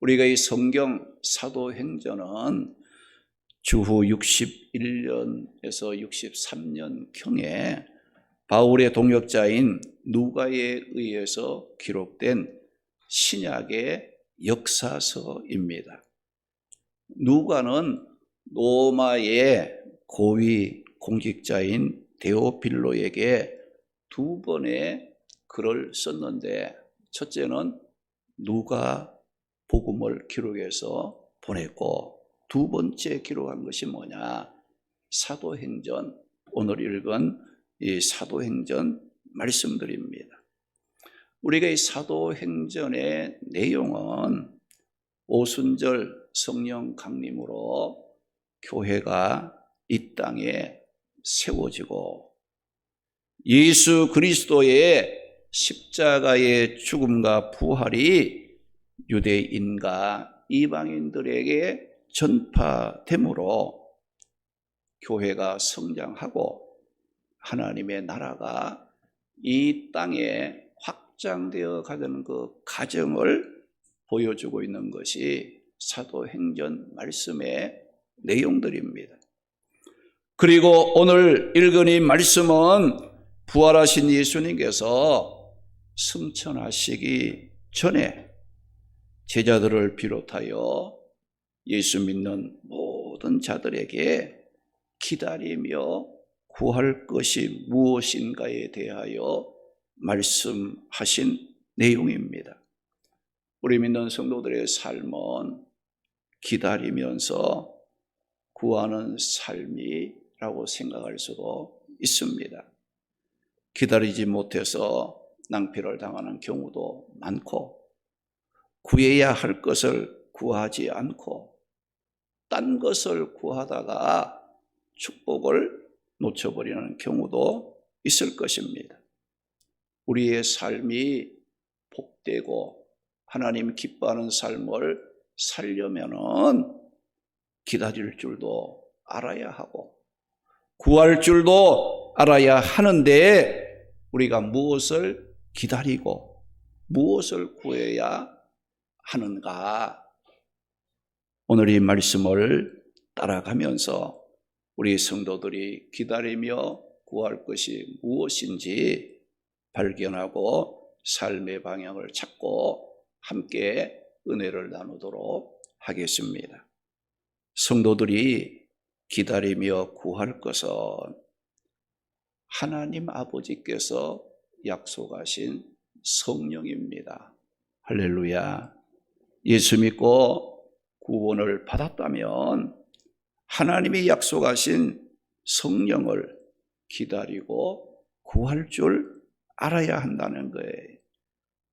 우리가 이 성경 사도행전은 주후 61년에서 63년경에 바울의 동역자인 누가에 의해서 기록된 신약의 역사서입니다. 누가는 로마의 고위 공직자인 데오필로에게 두 번의 글을 썼는데, 첫째는 누가 복음을 기록해서 보냈고, 두 번째 기록한 것이 뭐냐? 사도행전, 오늘 읽은 이 사도행전 말씀들입니다. 우리가 이 사도행전의 내용은 오순절 성령 강림으로 교회가 이 땅에 세워지고, 예수 그리스도의 십자가의 죽음과 부활이 유대인과 이방인들에게 전파됨으로 교회가 성장하고 하나님의 나라가 이 땅에 확장되어 가는 그 과정을 보여주고 있는 것이 사도행전 말씀의 내용들입니다. 그리고 오늘 읽은 이 말씀은 부활하신 예수님께서 승천하시기 전에 제자들을 비롯하여 예수 믿는 모든 자들에게 기다리며 구할 것이 무엇인가에 대하여 말씀하신 내용입니다. 우리 믿는 성도들의 삶은 기다리면서 구하는 삶이라고 생각할 수도 있습니다. 기다리지 못해서 낭패를 당하는 경우도 많고, 구해야 할 것을 구하지 않고 딴 것을 구하다가 축복을 놓쳐버리는 경우도 있을 것입니다. 우리의 삶이 복되고 하나님 기뻐하는 삶을 살려면은 기다릴 줄도 알아야 하고 구할 줄도 알아야 하는데, 우리가 무엇을 기다리고 무엇을 구해야 하는가? 오늘 이 말씀을 따라가면서 우리 성도들이 기다리며 구할 것이 무엇인지 발견하고 삶의 방향을 찾고 함께 은혜를 나누도록 하겠습니다. 성도들이 기다리며 구할 것은 하나님 아버지께서 약속하신 성령입니다. 할렐루야. 예수 믿고 구원을 받았다면 하나님이 약속하신 성령을 기다리고 구할 줄 알아야 한다는 거예요.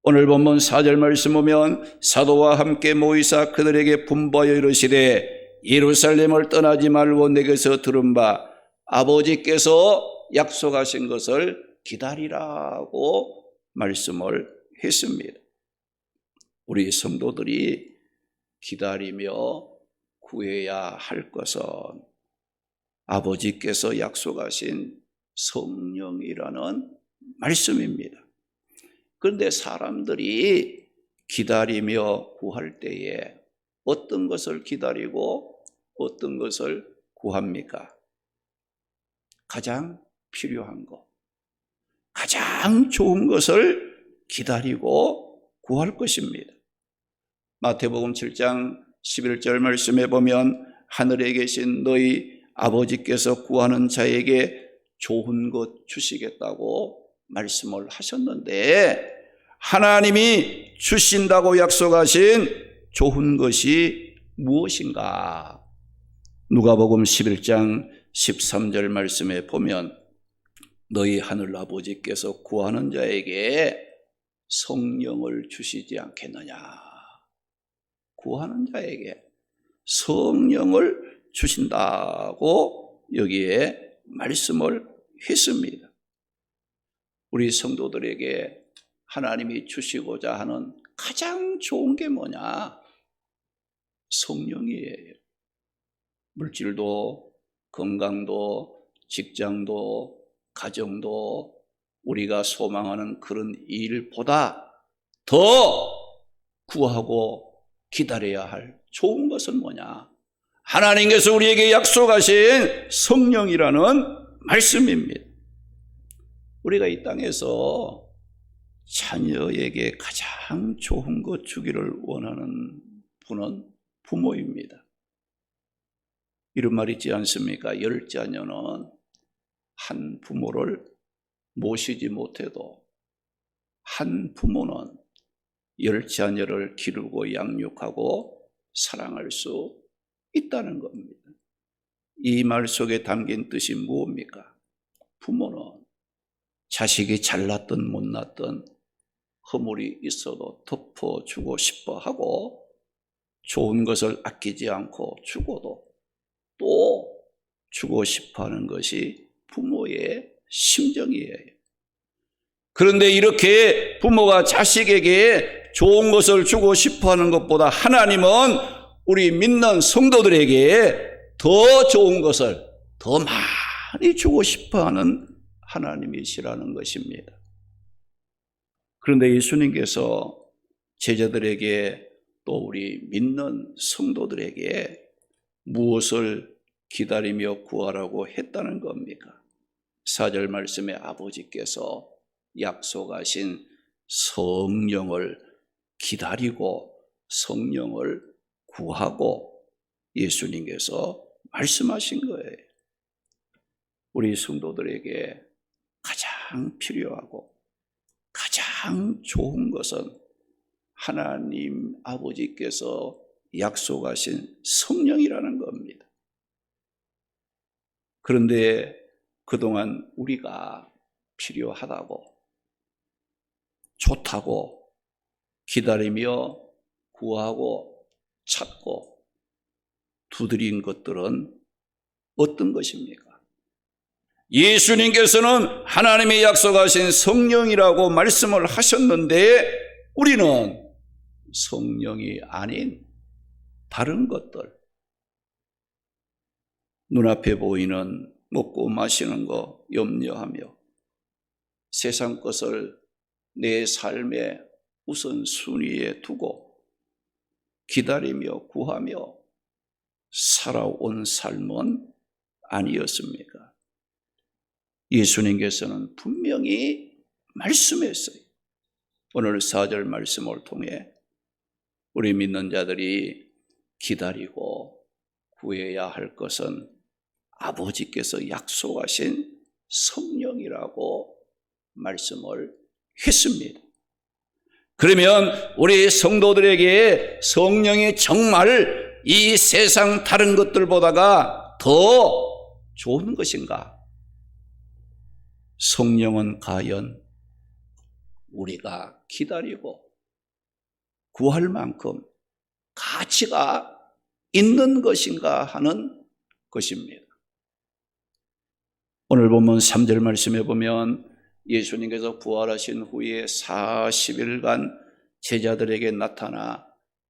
오늘 본문 4절 말씀 보면 사도와 함께 모이사 그들에게 분부하여 이르시되 예루살렘을 떠나지 말고 내게서 들은 바 아버지께서 약속하신 것을 기다리라고 말씀을 했습니다. 우리 성도들이 기다리며 구해야 할 것은 아버지께서 약속하신 성령이라는 말씀입니다. 그런데 사람들이 기다리며 구할 때에 어떤 것을 기다리고 어떤 것을 구합니까? 가장 필요한 것, 가장 좋은 것을 기다리고 구할 것입니다. 마태복음 7장 11절 말씀에 보면 하늘에 계신 너희 아버지께서 구하는 자에게 좋은 것 주시겠다고 말씀을 하셨는데, 하나님이 주신다고 약속하신 좋은 것이 무엇인가? 누가복음 11장 13절 말씀에 보면 너희 하늘 아버지께서 구하는 자에게 성령을 주시지 않겠느냐. 구하는 자에게 성령을 주신다고 여기에 말씀을 했습니다. 우리 성도들에게 하나님이 주시고자 하는 가장 좋은 게 뭐냐? 성령이에요. 물질도, 건강도, 직장도, 가정도 우리가 소망하는 그런 일보다 더 구하고 기다려야 할 좋은 것은 뭐냐? 하나님께서 우리에게 약속하신 성령이라는 말씀입니다. 우리가 이 땅에서 자녀에게 가장 좋은 것 주기를 원하는 분은 부모입니다. 이런 말 있지 않습니까? 10자녀는 한 부모를 모시지 못해도 한 부모는 10자녀를 기르고 양육하고 사랑할 수 있다는 겁니다. 이 말 속에 담긴 뜻이 무엇입니까? 부모는 자식이 잘났든 못났든 허물이 있어도 덮어주고 싶어 하고 좋은 것을 아끼지 않고 주고도 또 주고 싶어 하는 것이 부모의 심정이에요. 그런데 이렇게 부모가 자식에게 좋은 것을 주고 싶어 하는 것보다 하나님은 우리 믿는 성도들에게 더 좋은 것을 더 많이 주고 싶어 하는 하나님이시라는 것입니다. 그런데 예수님께서 제자들에게 또 우리 믿는 성도들에게 무엇을 기다리며 구하라고 했다는 겁니까? 4절 말씀에 아버지께서 약속하신 성령을 기다리고 성령을 구하고 예수님께서 말씀하신 거예요. 우리 성도들에게 가장 필요하고 가장 좋은 것은 하나님 아버지께서 약속하신 성령이라는 겁니다. 그런데 그동안 우리가 필요하다고 좋다고 기다리며 구하고 찾고 두드린 것들은 어떤 것입니까? 예수님께서는 하나님의 약속하신 성령이라고 말씀을 하셨는데 우리는 성령이 아닌 다른 것들, 눈앞에 보이는 먹고 마시는 거 염려하며 세상 것을 내 삶의 우선순위에 두고 기다리며 구하며 살아온 삶은 아니었습니까? 예수님께서는 분명히 말씀했어요. 오늘 4절 말씀을 통해 우리 믿는 자들이 기다리고 구해야 할 것은 아버지께서 약속하신 성령이라고 말씀을 했습니다. 그러면 우리 성도들에게 성령이 정말 이 세상 다른 것들보다가 더 좋은 것인가? 성령은 과연 우리가 기다리고 구할 만큼 가치가 있는 것인가 하는 것입니다. 오늘 본문 3절 말씀에 보면 예수님께서 부활하신 후에 40일간 제자들에게 나타나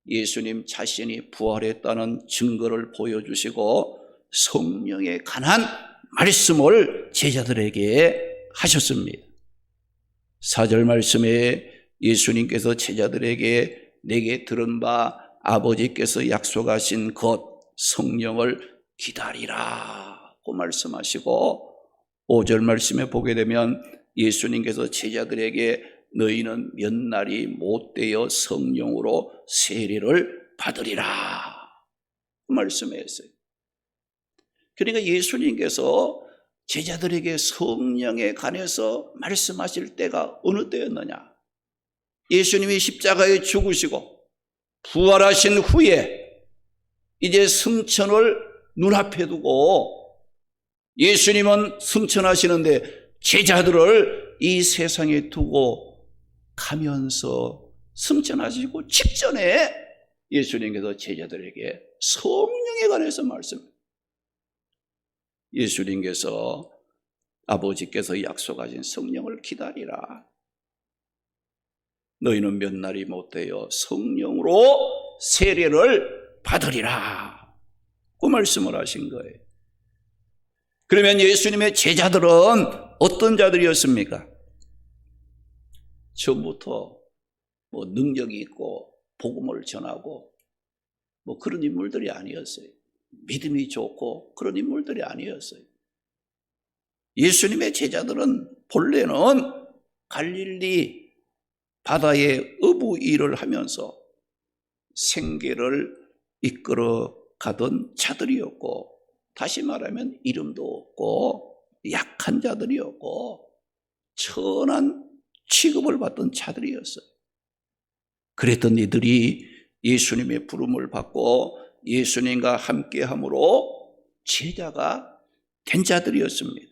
예수님 자신이 부활했다는 증거를 보여주시고 성령에 관한 말씀을 제자들에게 하셨습니다. 4절 말씀에 예수님께서 제자들에게 내게 들은 바 아버지께서 약속하신 것 성령을 기다리라고 말씀하시고 5절 말씀에 보게 되면 예수님께서 제자들에게 너희는 몇 날이 못되어 성령으로 세례를 받으리라 말씀했어요. 그러니까 예수님께서 제자들에게 성령에 관해서 말씀하실 때가 어느 때였느냐? 예수님이 십자가에 죽으시고 부활하신 후에 이제 승천을 눈앞에 두고 예수님은 승천하시는데 제자들을 이 세상에 두고 가면서 승천하시고 직전에 예수님께서 제자들에게 성령에 관해서 말씀합니다. 예수님께서 아버지께서 약속하신 성령을 기다리라. 너희는 몇 날이 못되어 성령으로 세례를 받으리라. 그 말씀을 하신 거예요. 그러면 예수님의 제자들은 어떤 자들이었습니까? 처음부터 능력이 있고 복음을 전하고 뭐 그런 인물들이 아니었어요. 믿음이 좋고 그런 인물들이 아니었어요. 예수님의 제자들은 본래는 갈릴리 바다의 어부 일을 하면서 생계를 이끌어 가던 자들이었고, 다시 말하면 이름도 없고 약한 자들이었고 천한 취급을 받던 자들이었어요. 그랬던 이들이 예수님의 부름을 받고 예수님과 함께함으로 제자가 된 자들이었습니다.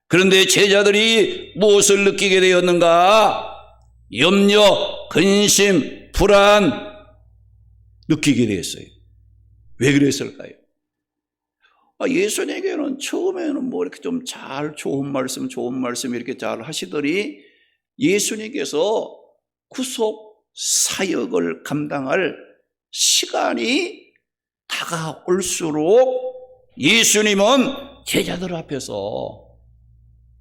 그런데 제자들이 무엇을 느끼게 되었는가? 염려, 근심, 불안 느끼게 되었어요. 왜 그랬을까요? 예수님에게는 처음에는 뭐 이렇게 좀 잘 좋은 말씀 이렇게 잘 하시더니 예수님께서 구속 사역을 감당할 시간이 다가올수록 예수님은 제자들 앞에서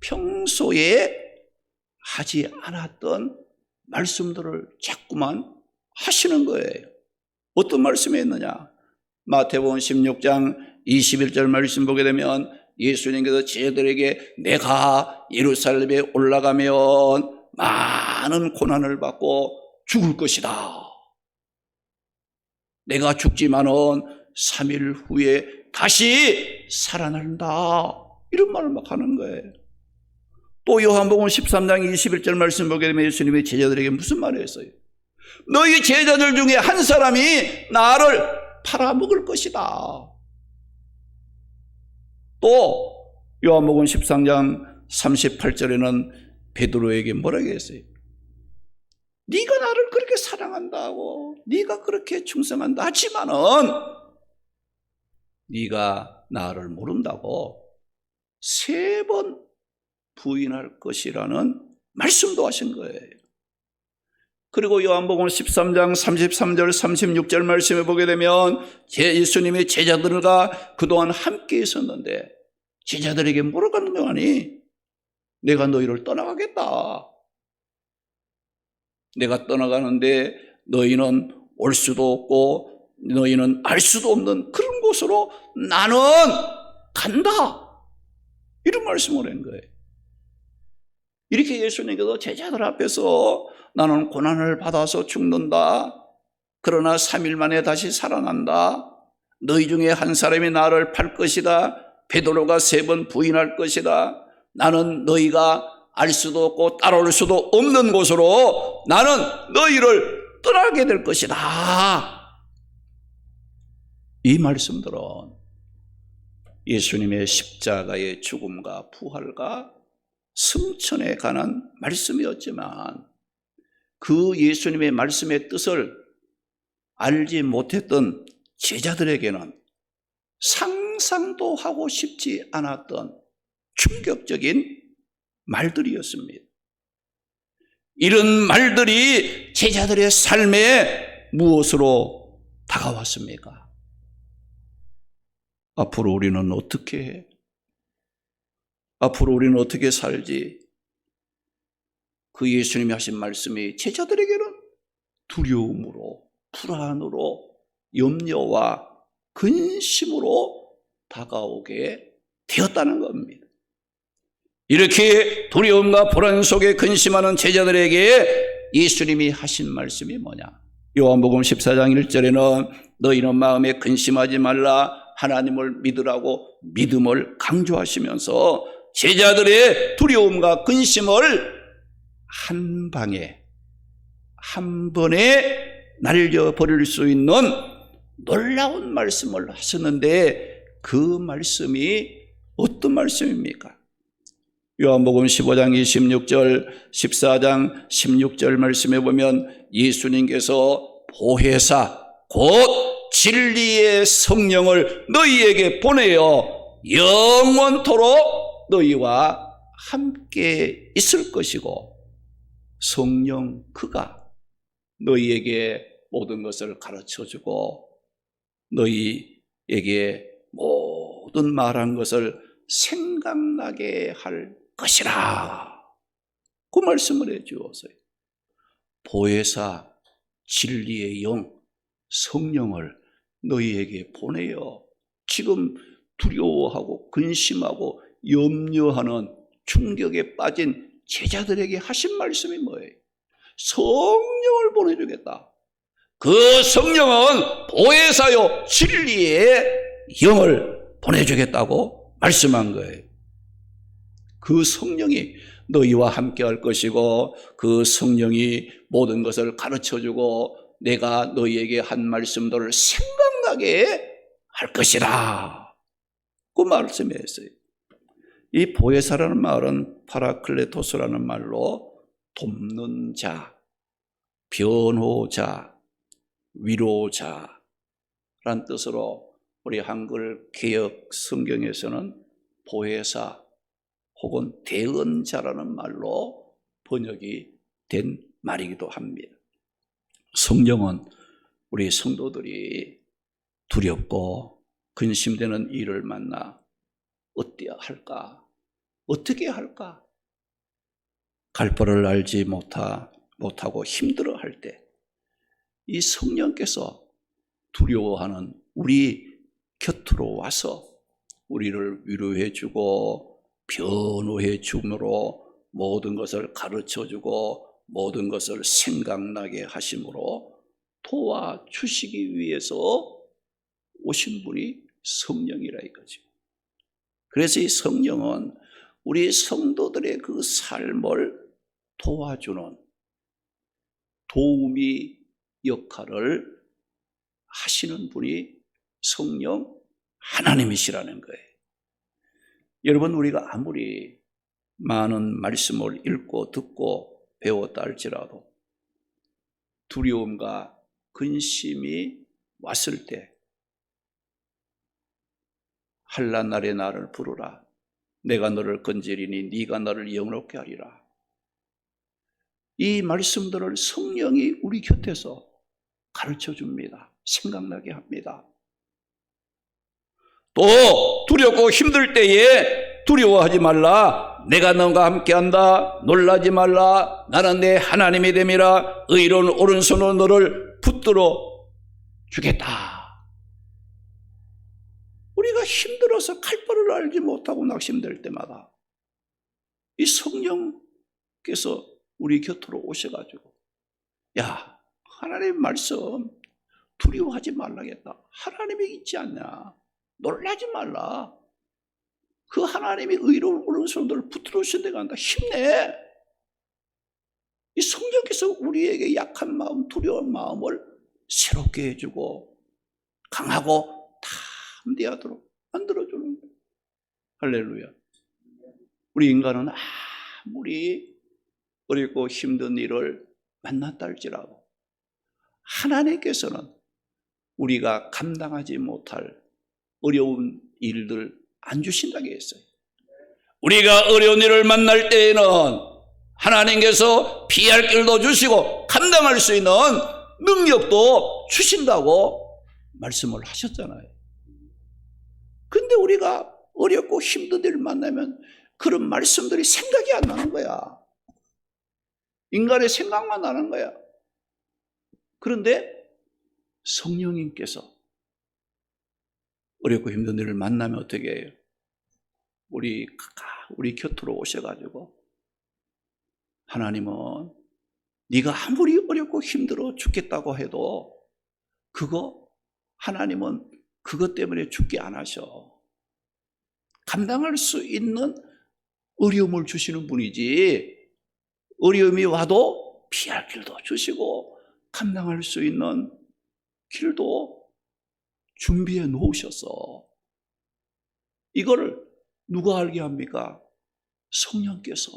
평소에 하지 않았던 말씀들을 자꾸만 하시는 거예요. 어떤 말씀이 있느냐? 마태복음 16장 21절 말씀 보게 되면 예수님께서 제자들에게 내가 예루살렘에 올라가면 많은 고난을 받고 죽을 것이다. 내가 죽지만은 3일 후에 다시 살아난다. 이런 말을 막 하는 거예요. 또 요한복음 13장 21절 말씀 보게 되면 예수님이 제자들에게 무슨 말을 했어요? 너희 제자들 중에 한 사람이 나를 팔아먹을 것이다. 또 요한복음 13장 38절에는 베드로에게 뭐라고 했어요? 네가 나를 그렇게 사랑한다고, 네가 그렇게 충성한다 하지만은 네가 나를 모른다고 3번 부인할 것이라는 말씀도 하신 거예요. 그리고 요한복음 13장 33절 36절 말씀에 보게 되면 예수님의 제자들과 그동안 함께 있었는데 제자들에게 뭐라고 하는 거 아니? 내가 너희를 떠나가겠다. 내가 떠나가는데 너희는 올 수도 없고 너희는 알 수도 없는 그런 곳으로 나는 간다. 이런 말씀을 한 거예요. 이렇게 예수님께서 제자들 앞에서 나는 고난을 받아서 죽는다. 그러나 3일 만에 다시 살아난다. 너희 중에 한 사람이 나를 팔 것이다. 베드로가 3번 부인할 것이다. 나는 너희가 알 수도 없고 따라올 수도 없는 곳으로 나는 너희를 떠나게 될 것이다. 이 말씀들은 예수님의 십자가의 죽음과 부활과 승천에 관한 말씀이었지만 그 예수님의 말씀의 뜻을 알지 못했던 제자들에게는 상상도 하고 싶지 않았던 충격적인 말들이었습니다. 이런 말들이 제자들의 삶에 무엇으로 다가왔습니까? 앞으로 우리는 어떻게 해? 앞으로 우리는 어떻게 살지? 그 예수님이 하신 말씀이 제자들에게는 두려움으로, 불안으로, 염려와 근심으로 다가오게 되었다는 겁니다. 이렇게 두려움과 불안 속에 근심하는 제자들에게 예수님이 하신 말씀이 뭐냐? 요한복음 14장 1절에는 너희는 마음에 근심하지 말라 하나님을 믿으라고 믿음을 강조하시면서 제자들의 두려움과 근심을 한 방에 한 번에 날려버릴 수 있는 놀라운 말씀을 하셨는데 그 말씀이 어떤 말씀입니까? 요한복음 15장 26절 14장 16절 말씀에 보면 예수님께서 보혜사 곧 진리의 성령을 너희에게 보내어 영원토록 너희와 함께 있을 것이고 성령 그가 너희에게 모든 것을 가르쳐주고 너희에게 모든 말한 것을 생각나게 할 것이라. 그 말씀을 해 주었어요. 보혜사 진리의 영 성령을 너희에게 보내요. 지금 두려워하고 근심하고 염려하는 충격에 빠진 제자들에게 하신 말씀이 뭐예요? 성령을 보내주겠다. 그 성령은 보혜사요 진리의 영을 보내주겠다고 말씀한 거예요. 그 성령이 너희와 함께 할 것이고 그 성령이 모든 것을 가르쳐주고 내가 너희에게 한 말씀들을 생각나게 할 것이다. 그 말씀이었어요. 이 보혜사라는 말은 파라클레토스라는 말로 돕는 자, 변호자, 위로자란 뜻으로 우리 한글 개역 성경에서는 보혜사 혹은 대언자라는 말로 번역이 된 말이기도 합니다. 성령은 우리 성도들이 두렵고 근심되는 일을 만나 어때야 할까? 어떻게 할까? 갈 바를 알지 못하고 힘들어할 때 이 성령께서 두려워하는 우리 곁으로 와서 우리를 위로해 주고 변호해 주므로 모든 것을 가르쳐 주고 모든 것을 생각나게 하심으로 도와주시기 위해서 오신 분이 성령이라 이거죠. 그래서 이 성령은 우리 성도들의 그 삶을 도와주는 도우미 역할을 하시는 분이 성령 하나님이시라는 거예요. 여러분, 우리가 아무리 많은 말씀을 읽고 듣고 배웠다 할지라도 두려움과 근심이 왔을 때 한란날에 나를 부르라. 내가 너를 건지리니 네가 나를 영롭게 하리라. 이 말씀들을 성령이 우리 곁에서 가르쳐 줍니다. 생각나게 합니다. 또 두렵고 힘들 때에 두려워하지 말라. 내가 너와 함께한다. 놀라지 말라. 나는 내 하나님이 됨이라. 의로운 오른손으로 너를 붙들어 주겠다. 우리가 힘들어서 갈 바를 알지 못하고 낙심될 때마다 이 성령께서 우리 곁으로 오셔가지고 야, 하나님 말씀 두려워하지 말라겠다. 하나님이 있지 않냐. 놀라지 말라. 그 하나님이 의로운 오른손들을 붙들어 주신 데가 간다. 힘내. 이 성령께서 우리에게 약한 마음, 두려운 마음을 새롭게 해주고 강하고 담대하도록 만들어주는 거예요. 할렐루야. 우리 인간은 아무리 어렵고 힘든 일을 만났다 할지라도 하나님께서는 우리가 감당하지 못할 어려운 일들 안 주신다고 했어요. 우리가 어려운 일을 만날 때에는 하나님께서 피할 길도 주시고 감당할 수 있는 능력도 주신다고 말씀을 하셨잖아요. 근데 우리가 어렵고 힘든 일을 만나면 그런 말씀들이 생각이 안 나는 거야. 인간의 생각만 나는 거야. 그런데 성령님께서 어렵고 힘든 일을 만나면 어떻게 해요? 우리 곁으로 오셔가지고 하나님은 네가 아무리 어렵고 힘들어 죽겠다고 해도 하나님은 그것 때문에 죽게 안 하셔. 감당할 수 있는 어려움을 주시는 분이지 어려움이 와도 피할 길도 주시고 감당할 수 있는 길도 준비해 놓으셔서 이거를 누가 알게 합니까? 성령께서.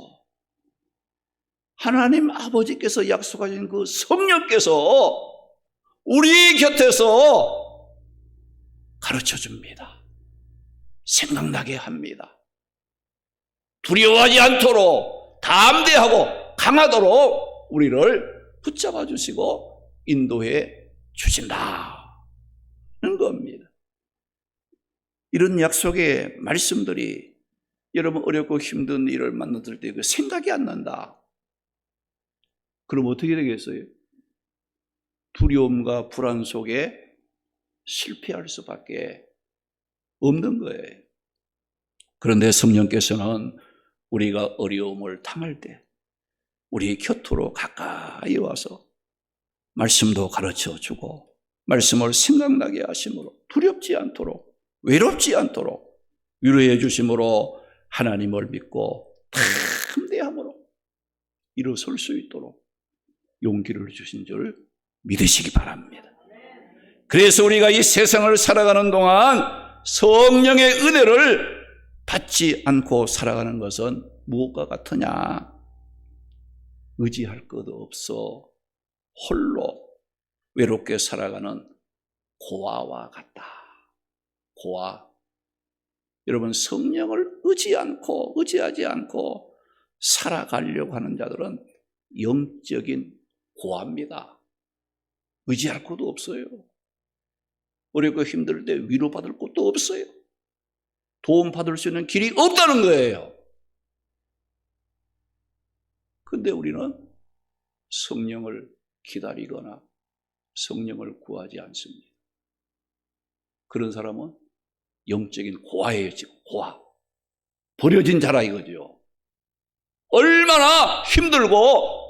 하나님 아버지께서 약속하신 그 성령께서 우리 곁에서 가르쳐 줍니다. 생각나게 합니다. 두려워하지 않도록 담대하고 강하도록 우리를 붙잡아 주시고 인도해 주신다는 겁니다. 이런 약속의 말씀들이 여러분 어렵고 힘든 일을 만났을 때 그 생각이 안 난다. 그럼 어떻게 되겠어요? 두려움과 불안 속에 실패할 수밖에 없는 거예요. 그런데 성령께서는 우리가 어려움을 당할 때 우리 곁으로 가까이 와서 말씀도 가르쳐주고 말씀을 생각나게 하심으로 두렵지 않도록 외롭지 않도록 위로해 주심으로 하나님을 믿고 담대함으로 일어설 수 있도록 용기를 주신 줄 믿으시기 바랍니다. 그래서 우리가 이 세상을 살아가는 동안 성령의 은혜를 받지 않고 살아가는 것은 무엇과 같으냐? 의지할 것 없어 홀로 외롭게 살아가는 고아와 같다. 고아. 여러분, 성령을 의지하지 않고 살아가려고 하는 자들은 영적인 고아입니다. 의지할 것도 없어요. 어렵고 힘들 때 위로받을 것도 없어요. 도움받을 수 있는 길이 없다는 거예요. 근데 우리는 성령을 기다리거나 성령을 구하지 않습니다. 그런 사람은 영적인 고아예요. 지금 고아. 버려진 자라 이거죠. 얼마나 힘들고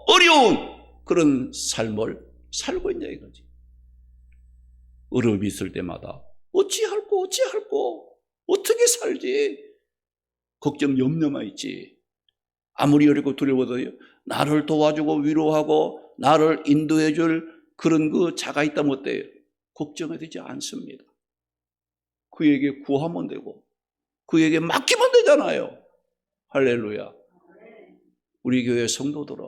어려운 그런 삶을 살고 있냐 이거지. 어려움이 있을 때마다 어찌할꼬 어떻게 살지? 걱정 염려만 있지. 아무리 어렵고 두려워도 나를 도와주고 위로하고 나를 인도해 줄 그런 그 자가 있다면 어때요? 걱정이 되지 않습니다. 그에게 구하면 되고 그에게 맡기면 되잖아요. 할렐루야. 우리 교회 성도들은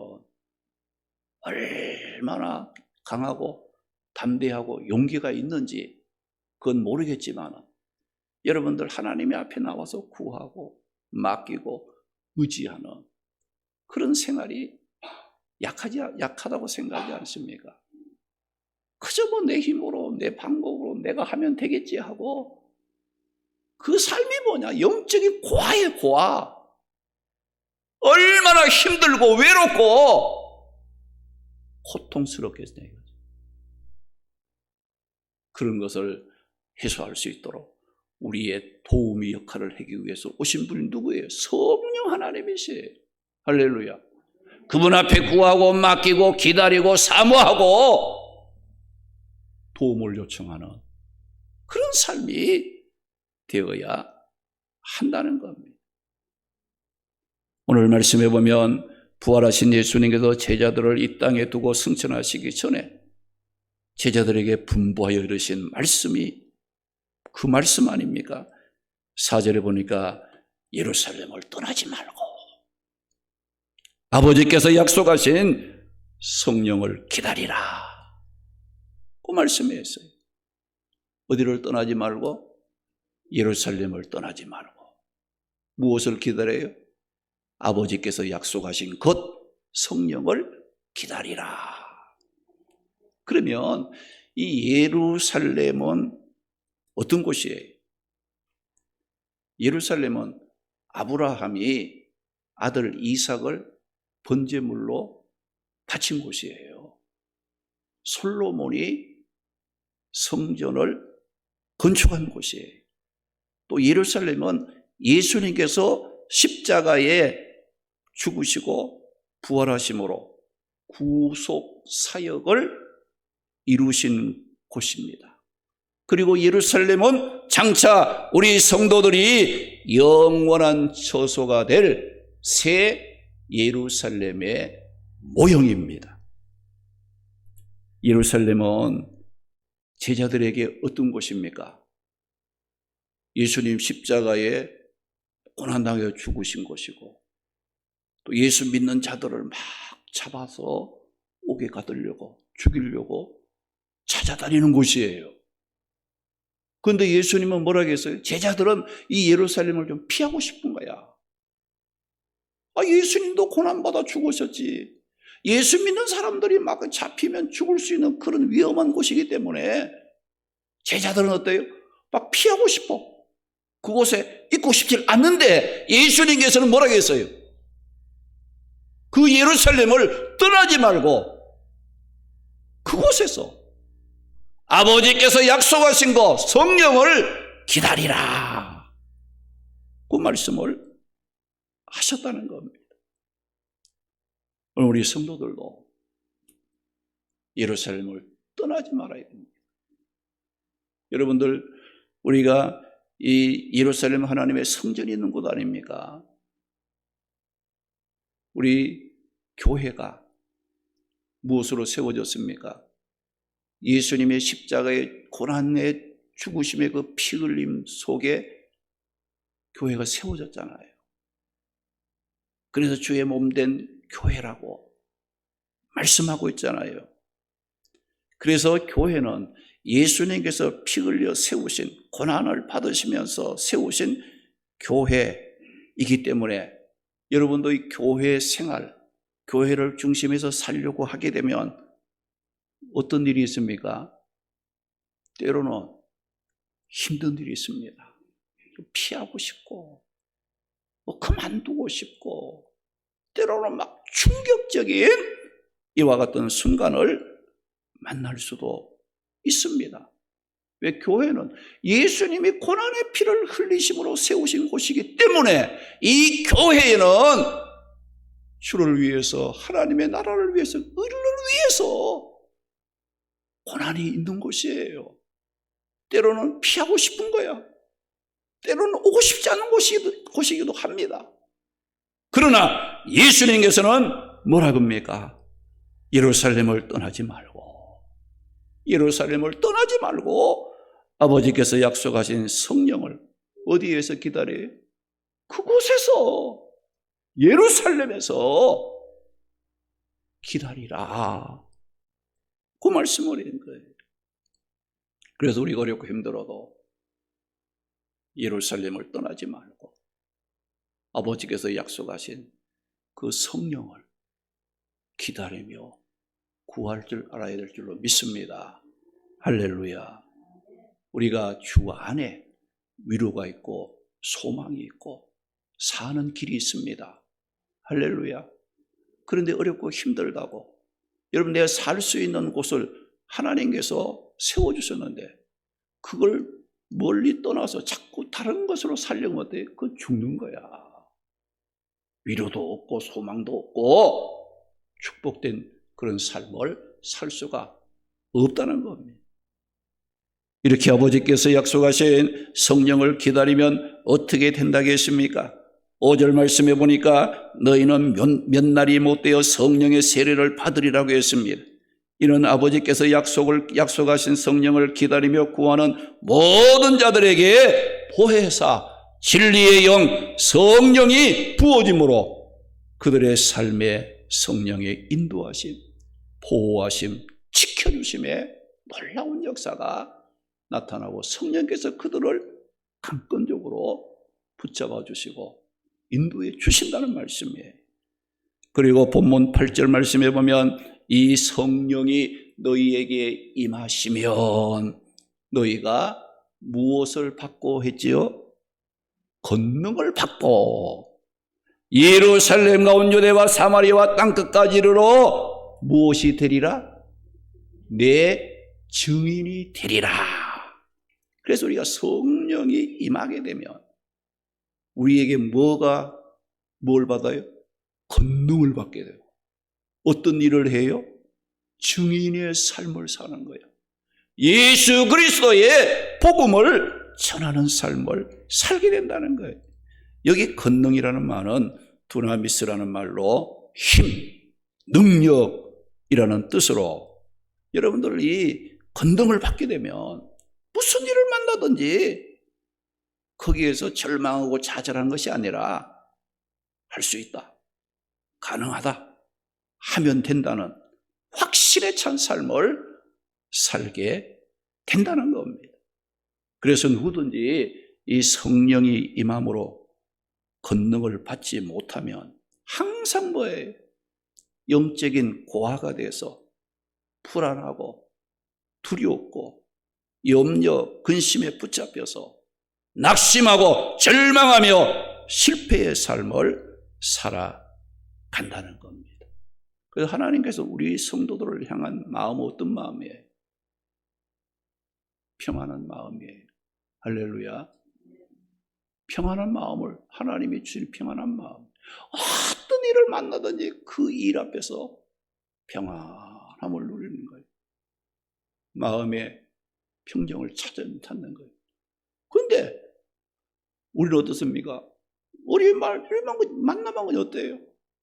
얼마나 강하고 담대하고 용기가 있는지 그건 모르겠지만 여러분들 하나님의 앞에 나와서 구하고 맡기고 의지하는 그런 생활이 약하다고 생각하지 않습니까? 그저 뭐 내 힘으로 내 방법으로 내가 하면 되겠지 하고 그 삶이 뭐냐? 영적인 고아예요. 고아. 얼마나 힘들고 외롭고 고통스럽겠어요. 그런 것을 해소할 수 있도록 우리의 도우미 역할을 하기 위해서 오신 분이 누구예요? 성령 하나님이시에요. 할렐루야. 그분 앞에 구하고 맡기고 기다리고 사모하고 도움을 요청하는 그런 삶이 되어야 한다는 겁니다. 오늘 말씀해 보면 부활하신 예수님께서 제자들을 이 땅에 두고 승천하시기 전에 제자들에게 분부하여 이르신 말씀이 그 말씀 아닙니까? 4절에 보니까 예루살렘을 떠나지 말고 아버지께서 약속하신 성령을 기다리라. 그 말씀이 있어요. 어디를 떠나지 말고 예루살렘을 떠나지 말고 무엇을 기다려요? 아버지께서 약속하신 것 성령을 기다리라. 그러면 이 예루살렘은 어떤 곳이에요? 예루살렘은 아브라함이 아들 이삭을 번제물로 바친 곳이에요. 솔로몬이 성전을 건축한 곳이에요. 또 예루살렘은 예수님께서 십자가에 죽으시고 부활하심으로 구속 사역을 이루신 곳입니다. 그리고 예루살렘은 장차 우리 성도들이 영원한 처소가 될 새 예루살렘의 모형입니다. 예루살렘은 제자들에게 어떤 곳입니까? 예수님 십자가에 고난당해 죽으신 곳이고 또 예수 믿는 자들을 막 잡아서 옥에 가두려고 죽이려고 찾아다니는 곳이에요. 그런데 예수님은 뭐라고 했어요? 제자들은 이 예루살렘을 좀 피하고 싶은 거야. 예수님도 고난받아 죽으셨지. 예수 믿는 사람들이 막 잡히면 죽을 수 있는 그런 위험한 곳이기 때문에 제자들은 어때요? 막 피하고 싶어. 그곳에 있고 싶지 않는데 예수님께서는 뭐라고 했어요? 그 예루살렘을 떠나지 말고 그곳에서 아버지께서 약속하신 거 성령을 기다리라. 그 말씀을 하셨다는 겁니다. 오늘 우리 성도들도 예루살렘을 떠나지 말아야 됩니다. 여러분들, 우리가 이 예루살렘 하나님의 성전이 있는 곳 아닙니까? 우리 교회가 무엇으로 세워졌습니까? 예수님의 십자가의 고난의 죽으심의 그 피 흘림 속에 교회가 세워졌잖아요. 그래서 주의 몸된 교회라고 말씀하고 있잖아요. 그래서 교회는 예수님께서 피 흘려 세우신, 고난을 받으시면서 세우신 교회이기 때문에 여러분도 이 교회 생활, 교회를 중심해서 살려고 하게 되면 어떤 일이 있습니까? 때로는 힘든 일이 있습니다. 피하고 싶고, 그만두고 싶고, 때로는 막 충격적인 이와 같은 순간을 만날 수도 있습니다. 왜? 교회는 예수님이 고난의 피를 흘리심으로 세우신 곳이기 때문에 이 교회에는 주를 위해서, 하나님의 나라를 위해서, 의를 위해서 고난이 있는 곳이에요. 때로는 피하고 싶은 거야. 때로는 오고 싶지 않은 곳이기도 합니다. 그러나 예수님께서는 뭐라고 합니까? 예루살렘을 떠나지 말고, 예루살렘을 떠나지 말고 아버지께서 약속하신 성령을 어디에서 기다려요? 그곳에서, 예루살렘에서 기다리라. 그 말씀을 드린 거예요. 그래서 우리가 어렵고 힘들어도 예루살렘을 떠나지 말고 아버지께서 약속하신 그 성령을 기다리며 구할 줄 알아야 될 줄로 믿습니다. 할렐루야. 우리가 주 안에 위로가 있고 소망이 있고 사는 길이 있습니다. 할렐루야. 그런데 어렵고 힘들다고, 여러분, 내가 살 수 있는 곳을 하나님께서 세워주셨는데 그걸 멀리 떠나서 자꾸 다른 것으로 살려면 어때? 그거 죽는 거야. 위로도 없고 소망도 없고 축복된 그런 삶을 살 수가 없다는 겁니다. 이렇게 아버지께서 약속하신 성령을 기다리면 어떻게 된다고 했습니까? 5절 말씀해 보니까 너희는 몇 날이 못되어 성령의 세례를 받으리라고 했습니다. 이는 아버지께서 약속하신 성령을 기다리며 구하는 모든 자들에게 보혜사, 진리의 영, 성령이 부어짐으로 그들의 삶에 성령의 인도하심, 보호하심, 지켜주심에 놀라운 역사가 나타나고 성령께서 그들을 강권적으로 붙잡아 주시고 인도해 주신다는 말씀이에요. 그리고 본문 8절 말씀에 보면 이 성령이 너희에게 임하시면 너희가 무엇을 받고 했지요? 권능을 받고 예루살렘과 온 유대와 사마리아와 땅끝까지 이르러 무엇이 되리라? 내 증인이 되리라. 그래서 우리가 성령이 임하게 되면 우리에게 뭘 받아요? 권능을 받게 돼요. 어떤 일을 해요? 증인의 삶을 사는 거예요. 예수 그리스도의 복음을 전하는 삶을 살게 된다는 거예요. 여기 권능이라는 말은 두나미스라는 말로 힘, 능력이라는 뜻으로 여러분들이 권능을 받게 되면 무슨 일을 만나든지 거기에서 절망하고 좌절하는 것이 아니라 할 수 있다, 가능하다, 하면 된다는 확신에 찬 삶을 살게 된다는 겁니다. 그래서 누구든지 이 성령이 임함으로 권능을 받지 못하면 항상 뭐예요? 영적인 고아가 돼서 불안하고 두렵고 염려, 근심에 붙잡혀서 낙심하고 절망하며 실패의 삶을 살아간다는 겁니다. 그래서 하나님께서 우리 성도들을 향한 마음은 어떤 마음이에요? 평안한 마음이에요. 할렐루야. 평안한 마음을, 하나님이 주신 평안한 마음. 어떤 일을 만나든지 그 일 앞에서 평안함을 누리는 거예요. 마음의 평정을 찾는 거예요. 그런데 우리는 어떻습니까? 우리 만나면 어때요?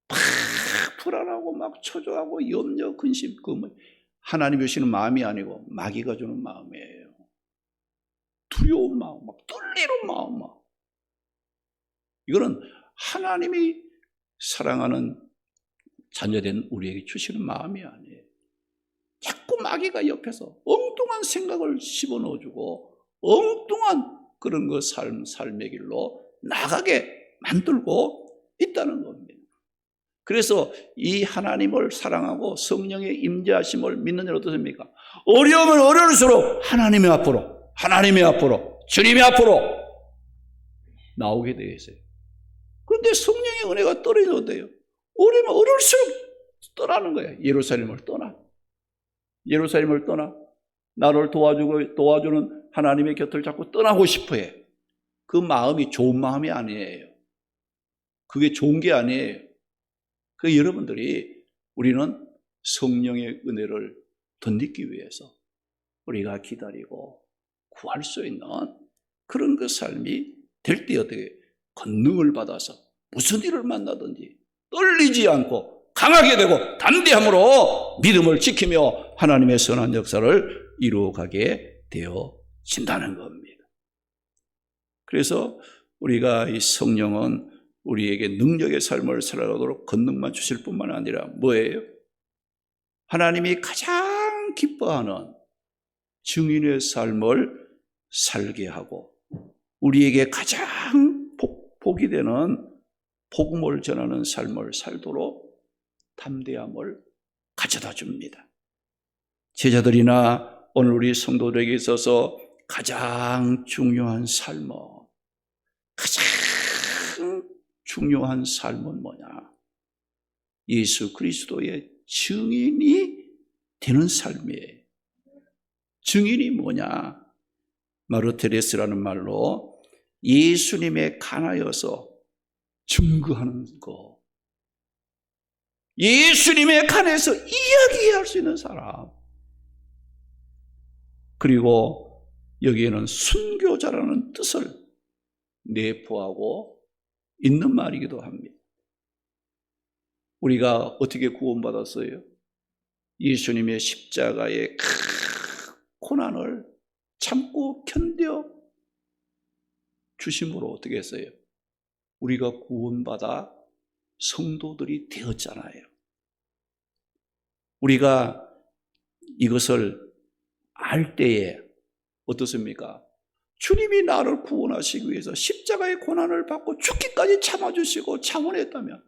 막 불안하고 막 초조하고 염려, 근심, 하나님이 주시는 마음이 아니고 마귀가 주는 마음이에요. 두려운 마음, 막 떨리는 마음, 막. 이거는 하나님이 사랑하는 자녀된 우리에게 주시는 마음이 아니에요. 자꾸 마귀가 옆에서 엉뚱한 생각을 집어넣어주고 엉뚱한 그런 그 삶의 길로 나가게 만들고 있다는 겁니다. 그래서 이 하나님을 사랑하고 성령의 임재하심을 믿는 일 어떻습니까? 어려우면 어려울수록 하나님의 앞으로 주님의 앞으로 나오게 되어 있어요. 그런데 성령의 은혜가 떨어지면 어때요? 어려우면 어려울수록 떠나는 거예요. 예루살렘을 떠나 나를 도와주는 하나님의 곁을 자꾸 떠나고 싶어해. 그 마음이 좋은 마음이 아니에요. 그게 좋은 게 아니에요. 그 여러분들이 우리는 성령의 은혜를 덧입기 위해서 우리가 기다리고 구할 수 있는 그런 그 삶이 될 때 어떻게 권능을 받아서 무슨 일을 만나든지 떨리지 않고 강하게 되고 담대함으로 믿음을 지키며 하나님의 선한 역사를 이루어가게 되어진다는 겁니다. 그래서 우리가 이 성령은 우리에게 능력의 삶을 살아가도록 권능만 주실 뿐만 아니라 뭐예요? 하나님이 가장 기뻐하는 증인의 삶을 살게 하고 우리에게 가장 복이 되는 복음을 전하는 삶을 살도록 담대함을 가져다 줍니다. 제자들이나 오늘 우리 성도들에게 있어서 가장 중요한 삶은 뭐냐? 예수 그리스도의 증인이 되는 삶이에요. 증인이 뭐냐? 마르테레스라는 말로 예수님에 관하여서 증거하는 거. 예수님에 관해서 이야기할 수 있는 사람. 그리고 여기에는 순교자라는 뜻을 내포하고 있는 말이기도 합니다. 우리가 어떻게 구원받았어요? 예수님의 십자가의 고난을 참고 견뎌 주심으로 어떻게 했어요? 우리가 구원받아 성도들이 되었잖아요. 우리가 이것을 알 때에 어떻습니까? 주님이 나를 구원하시기 위해서 십자가의 고난을 받고 죽기까지 참아주시고 차원했다면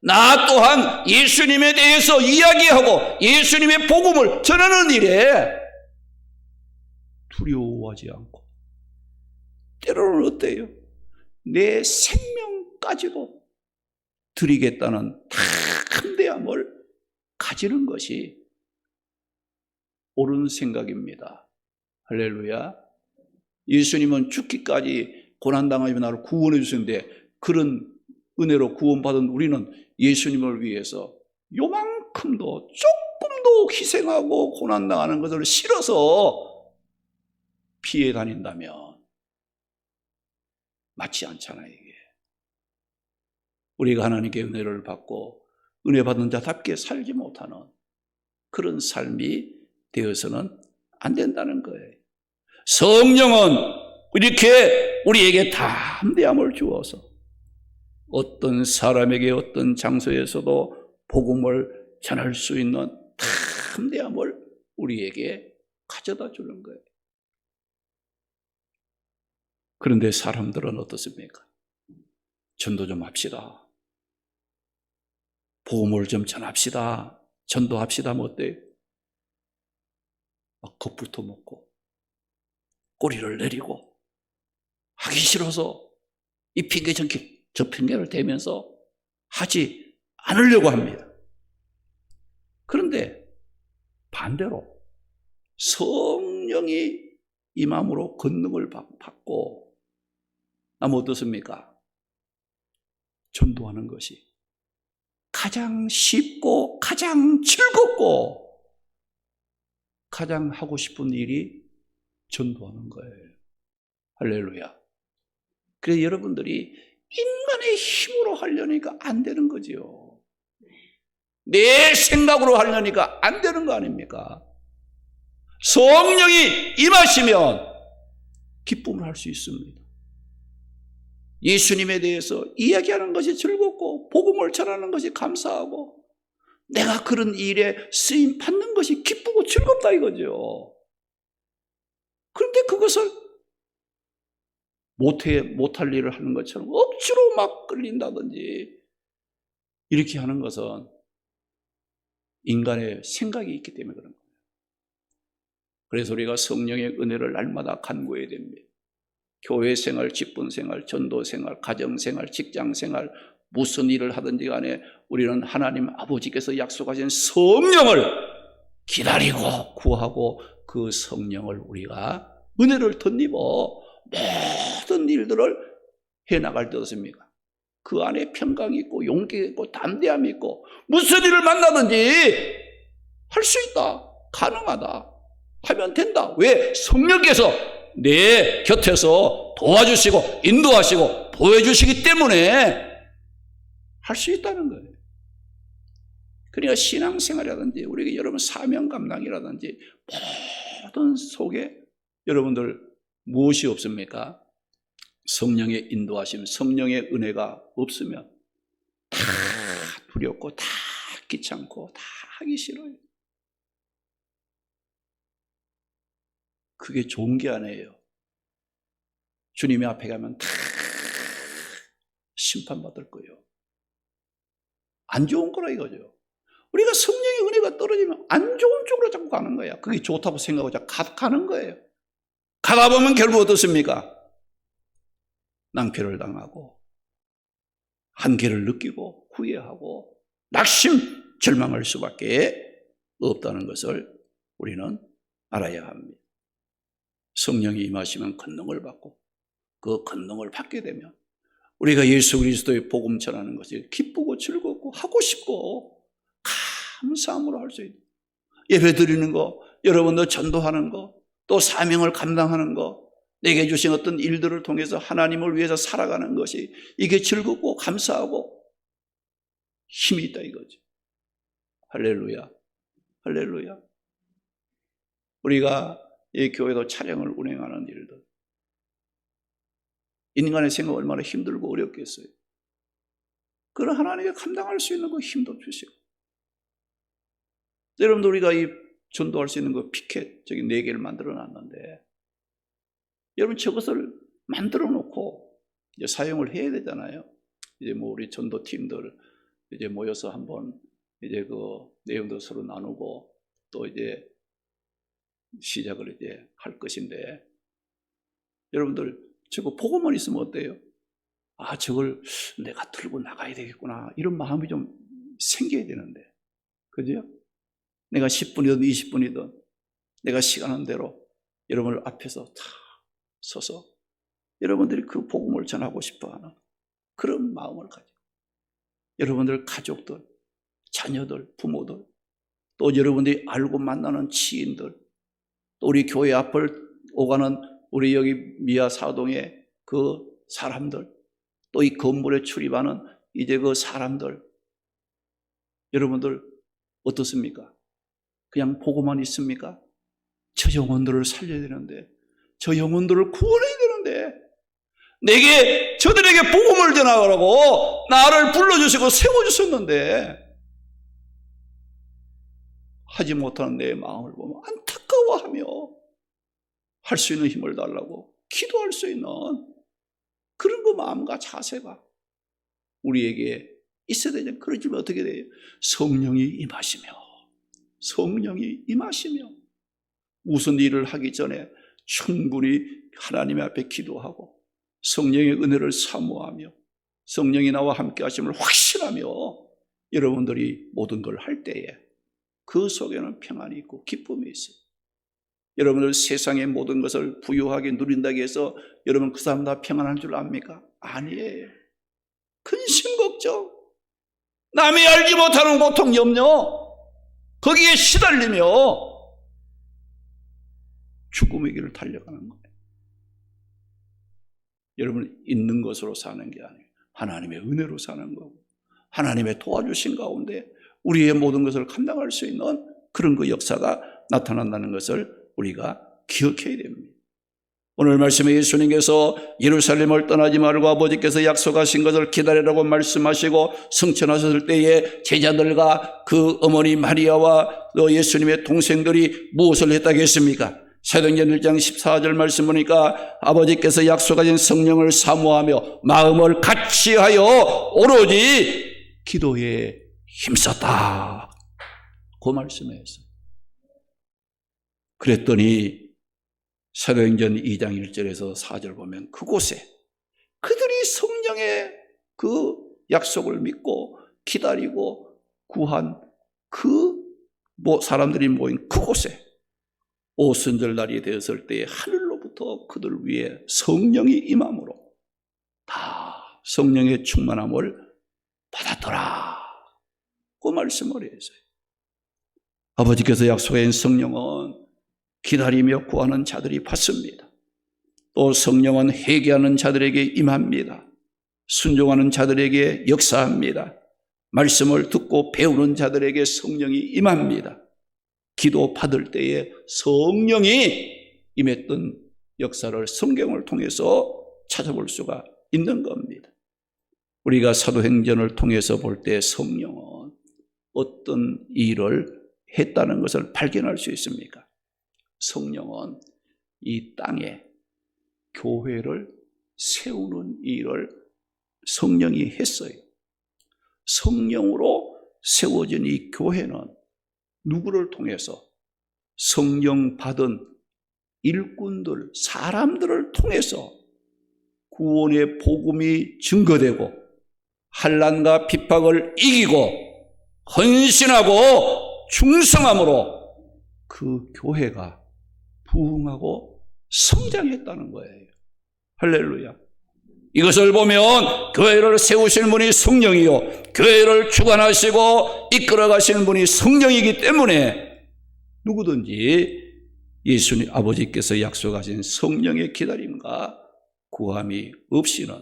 나 또한 예수님에 대해서 이야기하고 예수님의 복음을 전하는 일에 두려워하지 않고 때로는 어때요? 내 생명까지도 드리겠다는 담대함을 가지는 것이 옳은 생각입니다. 할렐루야. 예수님은 죽기까지 고난당하며 나를 구원해 주셨는데 그런 은혜로 구원받은 우리는 예수님을 위해서 요만큼도 조금도 희생하고 고난당하는 것을 싫어서 피해 다닌다면 맞지 않잖아요. 이게. 우리가 하나님께 은혜를 받고 은혜 받는 자답게 살지 못하는 그런 삶이 되어서는 안 된다는 거예요. 성령은 이렇게 우리에게 담대함을 주어서 어떤 사람에게 어떤 장소에서도 복음을 전할 수 있는 담대함을 우리에게 가져다 주는 거예요. 그런데 사람들은 어떻습니까? 전도 좀 합시다. 복음을 좀 전합시다. 전도합시다. 뭐 어때요? 막 겁부터 먹고 꼬리를 내리고 하기 싫어서 이 핑계 저 핑계를 대면서 하지 않으려고 합니다. 그런데 반대로 성령이 이 마음으로 권능을 받고 나면 어떻습니까? 전도하는 것이 가장 쉽고 가장 즐겁고 가장 하고 싶은 일이 전도하는 거예요. 할렐루야. 그래서 여러분들이 인간의 힘으로 하려니까 안 되는 거지요. 내 생각으로 하려니까 안 되는 거 아닙니까? 성령이 임하시면 기쁨을 할 수 있습니다. 예수님에 대해서 이야기하는 것이 즐겁고 복음을 전하는 것이 감사하고 내가 그런 일에 쓰임 받는 것이 기쁘고 즐겁다 이거죠. 그런데 그것을 못할 일을 하는 것처럼 억지로 막 끌린다든지 이렇게 하는 것은 인간의 생각이 있기 때문에 그런 거예요. 그래서 우리가 성령의 은혜를 날마다 간구해야 됩니다. 교회 생활, 직분 생활, 전도 생활, 가정 생활, 직장 생활, 무슨 일을 하든지 간에 우리는 하나님 아버지께서 약속하신 성령을 기다리고 구하고 그 성령을 우리가 은혜를 덧입어 모든 일들을 해나갈 때 어떻습니까? 그 안에 평강이 있고 용기가 있고 담대함이 있고 무슨 일을 만나든지 할 수 있다. 가능하다. 하면 된다. 왜? 성령께서 내 곁에서 도와주시고 인도하시고 보여주시기 때문에 할 수 있다는 거예요. 그러니까 신앙생활이라든지 우리가 여러분 사명 감당이라든지 모든 속에 여러분들 무엇이 없습니까? 성령의 인도하심, 성령의 은혜가 없으면 다 두렵고 다 귀찮고 다 하기 싫어요. 그게 좋은 게 아니에요. 주님의 앞에 가면 다 심판받을 거예요. 안 좋은 거라 이거죠. 우리가 성령의 은혜가 떨어지면 안 좋은 쪽으로 자꾸 가는 거야. 그게 좋다고 생각하고 자꾸 가는 거예요. 가다 보면 결국 어떻습니까? 낭패를 당하고 한계를 느끼고 후회하고 낙심, 절망할 수밖에 없다는 것을 우리는 알아야 합니다. 성령이 임하시면 권능을 받고 그 권능을 받게 되면 우리가 예수 그리스도의 복음 전하는 것이 기쁘고 즐겁고 하고 싶고 감사함으로 할 수 있는 예배 드리는 거, 여러분들 전도하는 거, 또 사명을 감당하는 거, 내게 주신 어떤 일들을 통해서 하나님을 위해서 살아가는 것이 이게 즐겁고 감사하고 힘이 있다 이거죠. 할렐루야. 할렐루야. 우리가 이 교회도 차량을 운행하는 일들, 인간의 생각 얼마나 힘들고 어렵겠어요. 그런 하나님께 감당할 수 있는 그 힘도 주시고, 여러분들 우리가 이 전도할 수 있는 그 피켓 저기 4개를 만들어 놨는데 여러분 저것을 만들어 놓고 이제 사용을 해야 되잖아요. 이제 뭐 우리 전도팀들 이제 모여서 한번 이제 그 내용도 서로 나누고 또 이제 시작을 이제 할 것인데 여러분들 저거 보고만 있으면 어때요? 아, 저걸 내가 들고 나가야 되겠구나 이런 마음이 좀 생겨야 되는데 그죠? 내가 10분이든 20분이든 내가 시간한 대로 여러분들 앞에서 다 서서 여러분들이 그 복음을 전하고 싶어하는 그런 마음을 가지고 여러분들 가족들, 자녀들, 부모들 또 여러분들이 알고 만나는 지인들 또 우리 교회 앞을 오가는 우리 여기 미아 사동의 그 사람들 또 이 건물에 출입하는 이제 그 사람들 여러분들 어떻습니까? 그냥 보고만 있습니까? 저 영혼들을 살려야 되는데 저 영혼들을 구원해야 되는데 내게 저들에게 복음을 전하라고 나를 불러주시고 세워주셨는데 하지 못하는 내 마음을 보면 안타까워하며 할 수 있는 힘을 달라고 기도할 수 있는 그런 그 마음과 자세가 우리에게 있어야 되죠. 그러지면 어떻게 돼요? 성령이 임하시며 무슨 일을 하기 전에 충분히 하나님 앞에 기도하고 성령의 은혜를 사모하며 성령이 나와 함께 하심을 확신하며 여러분들이 모든 걸 할 때에 그 속에는 평안이 있고 기쁨이 있어요. 여러분들 세상의 모든 것을 부유하게 누린다고 해서 여러분 그 사람 다 평안한 줄 압니까? 아니에요. 근심 걱정, 남이 알지 못하는 고통 염려, 거기에 시달리며 죽음의 길을 달려가는 거예요. 여러분 있는 것으로 사는 게 아니에요. 하나님의 은혜로 사는 거고 하나님의 도와주신 가운데 우리의 모든 것을 감당할 수 있는 그런 그 역사가 나타난다는 것을 우리가 기억해야 됩니다. 오늘 말씀에 예수님께서 예루살렘을 떠나지 말고 아버지께서 약속하신 것을 기다리라고 말씀하시고 승천하셨을 때에 제자들과 그 어머니 마리아와 또 예수님의 동생들이 무엇을 했다겠습니까? 사도행전 1장 14절 말씀 보니까 아버지께서 약속하신 성령을 사모하며 마음을 같이하여 오로지 기도에 힘썼다. 그 말씀에 있어요. 그랬더니 사도행전 2장 1절에서 4절 보면 그곳에 그들이 성령의 그 약속을 믿고 기다리고 구한 그 사람들이 모인 그곳에 오순절날이 되었을 때에 하늘로부터 그들 위에 성령이 임함으로 다 성령의 충만함을 받았더라. 그 말씀을 했어요. 아버지께서 약속한 성령은 기다리며 구하는 자들이 받습니다. 또 성령은 회개하는 자들에게 임합니다. 순종하는 자들에게 역사합니다. 말씀을 듣고 배우는 자들에게 성령이 임합니다. 기도 받을 때에 성령이 임했던 역사를 성경을 통해서 찾아볼 수가 있는 겁니다. 우리가 사도행전을 통해서 볼 때 성령은 어떤 일을 했다는 것을 발견할 수 있습니까? 성령은 이 땅에 교회를 세우는 일을 성령이 했어요. 성령으로 세워진 이 교회는 누구를 통해서? 성령 받은 일꾼들, 사람들을 통해서 구원의 복음이 증거되고 환난과 핍박을 이기고 헌신하고 충성함으로 그 교회가 부흥하고 성장했다는 거예요. 할렐루야. 이것을 보면 교회를 세우시는 분이 성령이요 교회를 주관하시고 이끌어 가시는 분이 성령이기 때문에 누구든지 예수님 아버지께서 약속하신 성령의 기다림과 구함이 없이는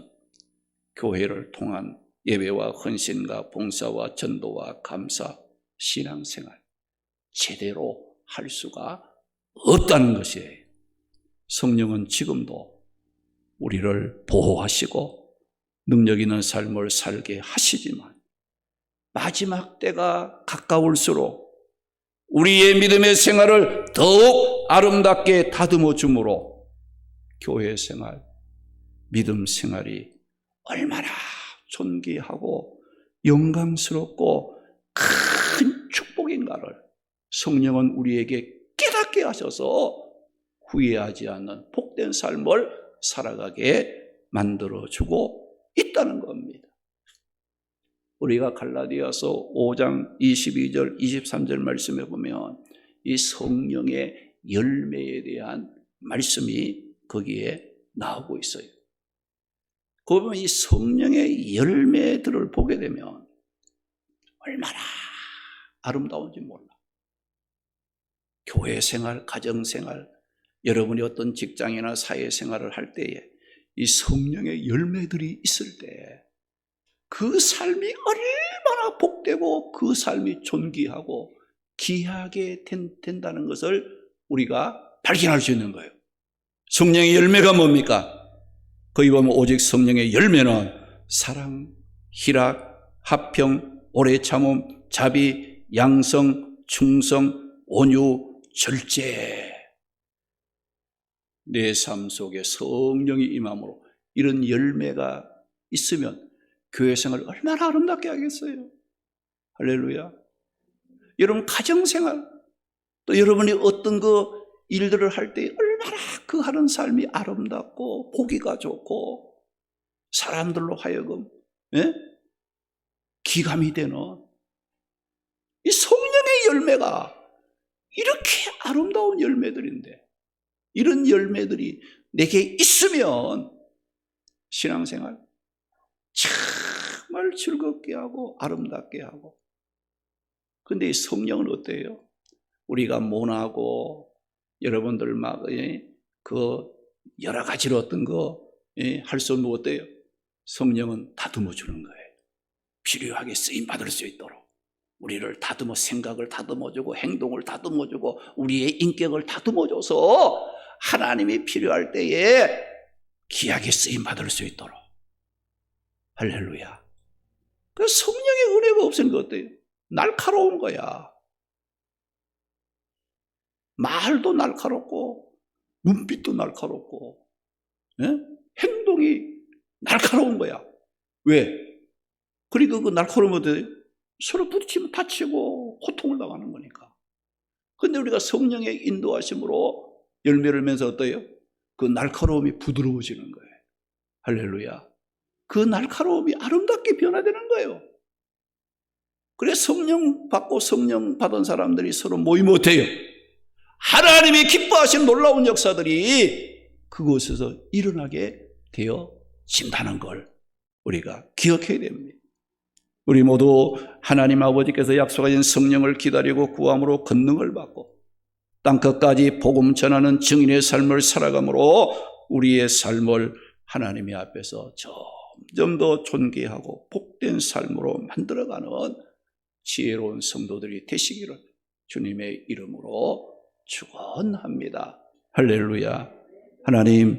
교회를 통한 예배와 헌신과 봉사와 전도와 감사, 신앙생활 제대로 할 수가 없다는 것이에요. 성령은 지금도 우리를 보호하시고 능력 있는 삶을 살게 하시지만 마지막 때가 가까울수록 우리의 믿음의 생활을 더욱 아름답게 다듬어 주므로 교회 생활, 믿음 생활이 얼마나 존귀하고 영광스럽고 큰 축복인가를 성령은 우리에게 깨닫게 하셔서 후회하지 않는 복된 삶을 살아가게 만들어주고 있다는 겁니다. 우리가 갈라디아서 5장 22절 23절 말씀에 보면 이 성령의 열매에 대한 말씀이 거기에 나오고 있어요. 거기 보면 이 성령의 열매들을 보게 되면 얼마나 아름다운지 몰라. 교회 생활, 가정 생활, 여러분이 어떤 직장이나 사회생활을 할 때에 이 성령의 열매들이 있을 때 그 삶이 얼마나 복되고 그 삶이 존귀하고 귀하게 된다는 것을 우리가 발견할 수 있는 거예요. 성령의 열매가 뭡니까? 거기 보면 오직 성령의 열매는 사랑, 희락, 화평, 오래 참음, 자비, 양성, 충성, 온유, 절제. 내 삶 속에 성령이 임함으로 이런 열매가 있으면 교회 생활을 얼마나 아름답게 하겠어요. 할렐루야. 여러분 가정생활 또 여러분이 어떤 그 일들을 할 때 얼마나 그 하는 삶이 아름답고 보기가 좋고 사람들로 하여금 기감이 되는 이 성령의 열매가 이렇게 아름다운 열매들인데 이런 열매들이 내게 있으면 신앙생활 정말 즐겁게 하고 아름답게 하고. 근데 이 성령은 어때요? 우리가 모나고 여러분들 막 그 여러 가지로 어떤 거 할 수 없는 거 어때요? 성령은 다듬어 주는 거예요. 필요하게 쓰임 받을 수 있도록 우리를 다듬어, 생각을 다듬어주고 행동을 다듬어주고 우리의 인격을 다듬어줘서 하나님이 필요할 때에 귀하게 쓰임 받을 수 있도록. 할렐루야. 그 성령의 은혜가 없으니까 어때요? 날카로운 거야. 말도 날카롭고 눈빛도 날카롭고 행동이 날카로운 거야. 왜? 그러니까 그 날카로우면 어때요? 서로 부딪히면 다치고 고통을 당하는 거니까. 근데 우리가 성령의 인도하심으로 열매를 맺어서 어때요? 그 날카로움이 부드러워지는 거예요. 할렐루야. 그 날카로움이 아름답게 변화되는 거예요. 그래서 성령 받고 성령 받은 사람들이 서로 모이면 어때요? 하나님이 기뻐하신 놀라운 역사들이 그곳에서 일어나게 되어진다는 걸 우리가 기억해야 됩니다. 우리 모두 하나님 아버지께서 약속하신 성령을 기다리고 구함으로 권능을 받고 땅끝까지 복음 전하는 증인의 삶을 살아감으로 우리의 삶을 하나님의 앞에서 점점 더 존귀하고 복된 삶으로 만들어가는 지혜로운 성도들이 되시기를 주님의 이름으로 축원합니다. 할렐루야. 하나님